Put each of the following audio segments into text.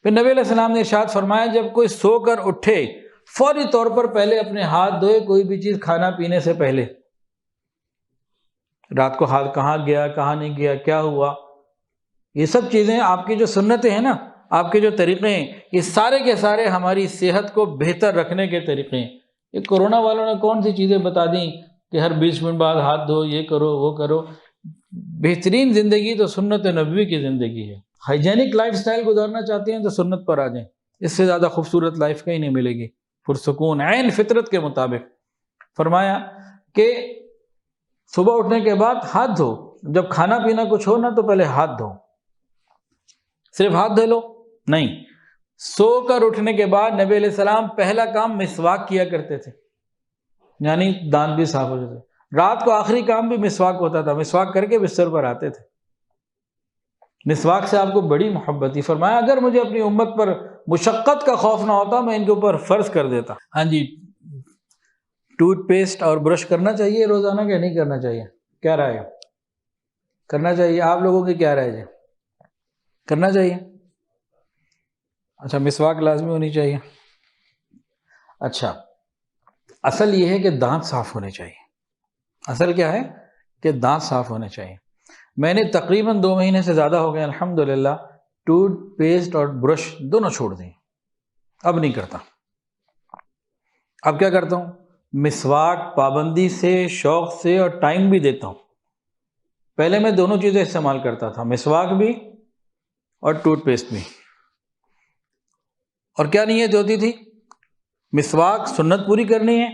پھر نبی علیہ السلام نے ارشاد فرمایا جب کوئی سو کر اٹھے فوری طور پر پہلے اپنے ہاتھ دھوئے، کوئی بھی چیز کھانا پینے سے پہلے۔ رات کو ہاتھ کہاں گیا، کہاں نہیں گیا، کیا ہوا، یہ سب چیزیں آپ کی جو سنتیں ہیں نا، آپ کے جو طریقے ہیں، یہ سارے کے سارے ہماری صحت کو بہتر رکھنے کے طریقے ہیں۔ یہ کورونا والوں نے کون سی چیزیں بتا دیں کہ ہر 20 منٹ بعد ہاتھ دھو، یہ کرو وہ کرو۔ بہترین زندگی تو سنت نبوی کی زندگی ہے۔ ہائیجینک لائف سٹائل گزارنا چاہتے ہیں تو سنت پر آ جائیں، اس سے زیادہ خوبصورت لائف کہیں نہیں ملے گی، پرسکون عین فطرت کے مطابق۔ فرمایا کہ صبح اٹھنے کے بعد ہاتھ دھو، جب کھانا پینا کچھ ہو نا تو پہلے ہاتھ دھو۔ صرف ہاتھ دھو لو نہیں، سو کر اٹھنے کے بعد نبی علیہ السلام پہلا کام مسواک کیا کرتے تھے، یعنی دانت بھی صاف ہو جاتے تھے۔ رات کو آخری کام بھی مسواک ہوتا تھا، مسواک کر کے بستر پر آتے تھے۔ مسواک سے آپ کو بڑی محبت تھی۔ فرمایا اگر مجھے اپنی امت پر مشقت کا خوف نہ ہوتا میں ان کے اوپر فرض کر دیتا۔ ہاں جی، ٹوتھ پیسٹ اور برش کرنا چاہیے روزانہ کہ نہیں کرنا چاہیے؟ کیا رائے ہے؟ کرنا چاہیے؟ آپ لوگوں کی کیا رائے ہے؟ کرنا چاہیے؟ اچھا، مسواک لازمی ہونی چاہیے۔ اچھا، اصل یہ ہے کہ دانت صاف ہونے چاہیے۔ اصل کیا ہے کہ دانت صاف ہونے چاہیے۔ میں نے تقریباً 2 مہینے سے زیادہ ہو گئے الحمدللہ ٹوتھ پیسٹ اور برش دونوں چھوڑ دیں، اب نہیں کرتا۔ اب کیا کرتا ہوں؟ مسواک پابندی سے، شوق سے اور ٹائم بھی دیتا ہوں۔ پہلے میں دونوں چیزیں استعمال کرتا تھا، مسواک بھی اور ٹوتھ پیسٹ بھی۔ اور کیا نیت ہوتی تھی؟ مسواک سنت پوری کرنی ہے،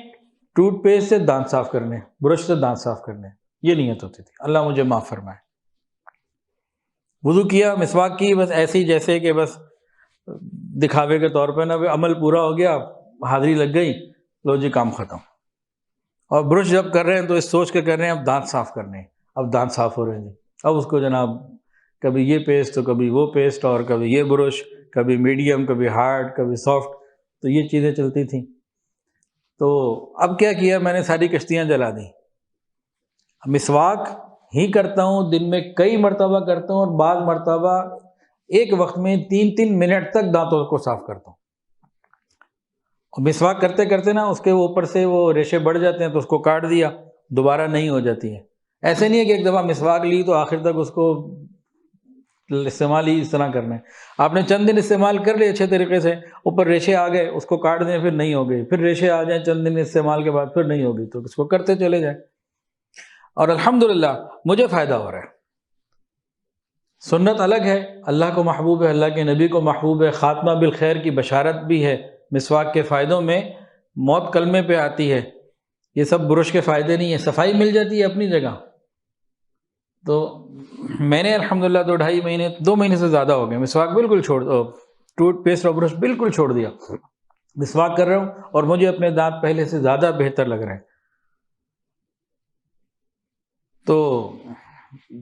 ٹوتھ پیسٹ سے دانت صاف کرنے، برش سے دانت صاف کرنے، یہ نیت ہوتی تھی۔ اللہ مجھے معاف فرمائے۔ وضو کیا، مسواک کی، بس ایسے ہی جیسے کہ بس دکھاوے کے طور پہ نا، عمل پورا ہو گیا، حاضری لگ گئی، لو جی کام ختم۔ اور برش جب کر رہے ہیں تو اس سوچ کے کر رہے ہیں اب دانت صاف کرنے ہیں، اب دانت صاف ہو رہے ہیں جی، اب اس کو جناب کبھی یہ پیسٹ تو کبھی وہ پیسٹ، اور کبھی یہ برش، کبھی میڈیم، کبھی ہارڈ، کبھی سافٹ، تو یہ چیزیں چلتی تھیں۔ تو اب کیا کیا میں نے؟ ساری کشتیاں جلا دیں۔ مسواک ہی کرتا ہوں، دن میں کئی مرتبہ کرتا ہوں، اور بعض مرتبہ ایک وقت میں 3 منٹ تک دانتوں کو صاف کرتا ہوں۔ اور مسواک کرتے کرتے نا اس کے اوپر سے وہ ریشے بڑھ جاتے ہیں تو اس کو کاٹ دیا، دوبارہ نہیں ہو جاتی ہے۔ ایسے نہیں ہے کہ ایک دفعہ مسواک لی تو آخر تک اس کو استعمال ہی اس طرح کرنا ہے۔ آپ نے چند دن استعمال کر لے اچھے طریقے سے، اوپر ریشے آ گئے، اس کو کاٹ دیں، پھر نہیں ہو گئی، پھر ریشے آ جائیں چند دن استعمال کے بعد، پھر نہیں ہوگی، تو اس کو کرتے چلے جائیں۔ اور الحمدللہ مجھے فائدہ ہو رہا ہے۔ سنت الگ ہے، اللہ کو محبوب ہے، اللہ کے نبی کو محبوب ہے، خاتمہ بالخیر کی بشارت بھی ہے۔ مسواک کے فائدوں میں موت کلمے پہ آتی ہے، یہ سب برش کے فائدے نہیں ہیں، صفائی مل جاتی ہے اپنی جگہ۔ تو میں نے الحمدللہ 2 مہینے سے زیادہ ہو گئے مسواک بالکل چھوڑ، ٹوتھ پیسٹ اور برش بالکل چھوڑ دیا، مسواک کر رہا ہوں، اور مجھے اپنے دانت پہلے سے زیادہ بہتر لگ رہے ہیں۔ تو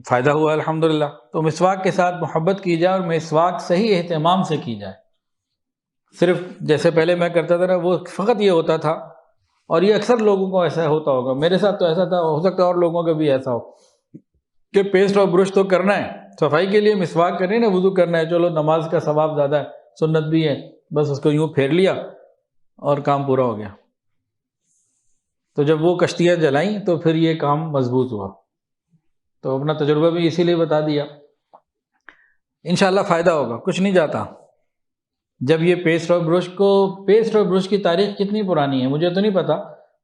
فائدہ ہوا الحمدللہ۔ تو مسواک کے ساتھ محبت کی جائے، اور مسواک صحیح اہتمام سے کی جائے۔ صرف جیسے پہلے میں کرتا تھا نا، وہ فقط یہ ہوتا تھا، اور یہ اکثر لوگوں کو ایسا ہوتا ہوگا، میرے ساتھ تو ایسا تھا، ہو سکتا ہے اور لوگوں کا بھی ایسا ہو، کہ پیسٹ اور برش تو کرنا ہے، صفائی کے لیے مسواک کرنی ہے نا، وضو کرنا ہے، چلو نماز کا ثواب زیادہ ہے، سنت بھی ہے، بس اس کو یوں پھیر لیا اور کام پورا ہو گیا۔ تو جب وہ کشتیاں جلائیں تو پھر یہ کام مضبوط ہوا۔ تو اپنا تجربہ بھی اسی لیے بتا دیا، انشاءاللہ فائدہ ہوگا، کچھ نہیں جاتا۔ جب یہ پیسٹ اور برش کی تاریخ کتنی پرانی ہے مجھے تو نہیں پتا،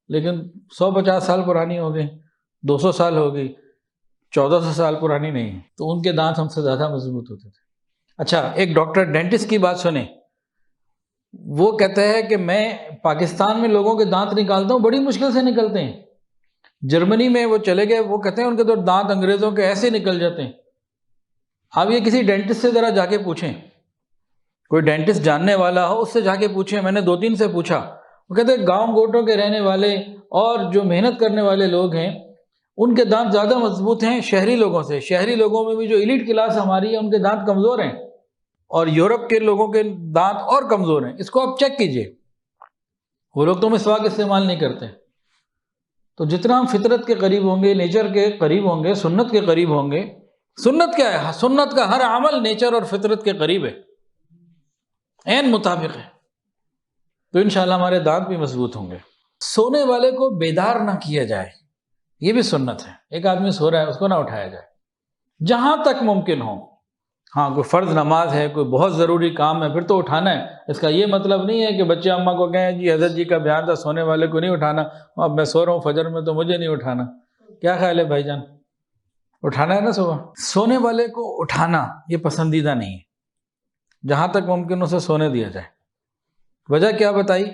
لیکن 150 سال پرانی ہو گئی، 200 سال ہو گئی، 1400 سال پرانی نہیں ہے، تو ان کے دانت ہم سے زیادہ مضبوط ہوتے تھے۔ اچھا، ایک ڈاکٹر ڈینٹسٹ کی بات سنیں، وہ کہتا ہے کہ میں پاکستان میں لوگوں کے دانت نکالتا ہوں، بڑی مشکل سے نکلتے ہیں۔ جرمنی میں وہ چلے گئے، وہ کہتے ہیں ان کے تو دانت انگریزوں کے ایسے نکل جاتے ہیں۔ آپ یہ کسی ڈینٹسٹ سے ذرا جا کے پوچھیں، کوئی ڈینٹسٹ جاننے والا ہو اس سے جا کے پوچھیں۔ میں نے 2-3 سے پوچھا، وہ کہتے ہیں گاؤں گوٹوں کے رہنے والے اور جو محنت کرنے والے لوگ ہیں ان کے دانت زیادہ مضبوط ہیں شہری لوگوں سے۔ شہری لوگوں میں بھی جو ایلیٹ کلاس ہماری ہے ان کے دانت کمزور ہیں، اور یورپ کے لوگوں کے دانت اور کمزور ہیں۔ اس کو آپ چیک کیجئے، وہ لوگ تو مسواک استعمال نہیں کرتے۔ تو جتنا ہم فطرت کے قریب ہوں گے، نیچر کے قریب ہوں گے، سنت کے قریب ہوں گے۔ سنت کیا ہے؟ سنت کا ہر عمل نیچر اور فطرت کے قریب ہے۔ عین مطابق ہے، تو انشاءاللہ ہمارے دانت بھی مضبوط ہوں گے۔ سونے والے کو بیدار نہ کیا جائے، یہ بھی سنت ہے۔ ایک آدمی سو رہا ہے، اس کو نہ اٹھایا جائے جہاں تک ممکن ہو۔ ہاں کوئی فرض نماز ہے، کوئی بہت ضروری کام ہے، پھر تو اٹھانا ہے۔ اس کا یہ مطلب نہیں ہے کہ بچے اماں کو کہیں جی حضرت جی کا بیان تھا سونے والے کو نہیں اٹھانا، اب میں سو رہا ہوں فجر میں تو مجھے نہیں اٹھانا۔ کیا خیال ہے بھائی جان؟ اٹھانا ہے نا صبح۔ سونے والے کو اٹھانا یہ پسندیدہ نہیں ہے، جہاں تک ممکن اسے سونے دیا جائے۔ وجہ کیا بتائی؟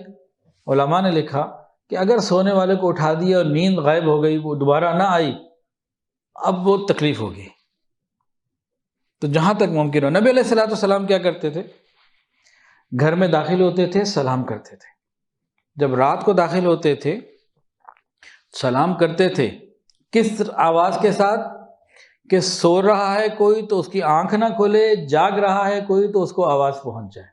علماء نے لکھا کہ اگر سونے والے کو اٹھا دیا اور نیند غائب ہو گئی، وہ دوبارہ نہ آئی، اب وہ تکلیف ہوگی۔ تو جہاں تک ممکن ہو، نبی علیہ الصلوۃ والسلام کیا کرتے تھے؟ گھر میں داخل ہوتے تھے، سلام کرتے تھے۔ جب رات کو داخل ہوتے تھے سلام کرتے تھے، کس آواز کے ساتھ؟ کہ سو رہا ہے کوئی تو اس کی آنکھ نہ کھلے، جاگ رہا ہے کوئی تو اس کو آواز پہنچ جائے۔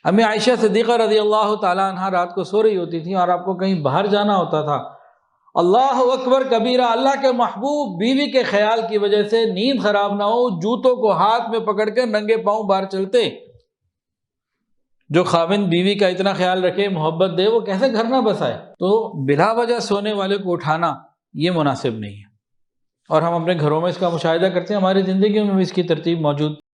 امی عائشہ صدیقہ رضی اللہ تعالیٰ عنہ رات کو سو رہی ہوتی تھی اور آپ کو کہیں باہر جانا ہوتا تھا، اللہ اکبر کبیرہ، اللہ کے محبوب بیوی کے خیال کی وجہ سے نیند خراب نہ ہو، جوتوں کو ہاتھ میں پکڑ کے ننگے پاؤں باہر چلتے۔ جو خاوند بیوی کا اتنا خیال رکھے، محبت دے، وہ کیسے گھر نہ بسائے؟ تو بلا وجہ سونے والے کو اٹھانا یہ مناسب نہیں ہے، اور ہم اپنے گھروں میں اس کا مشاہدہ کرتے ہیں، ہماری زندگیوں میں بھی اس کی ترتیب موجود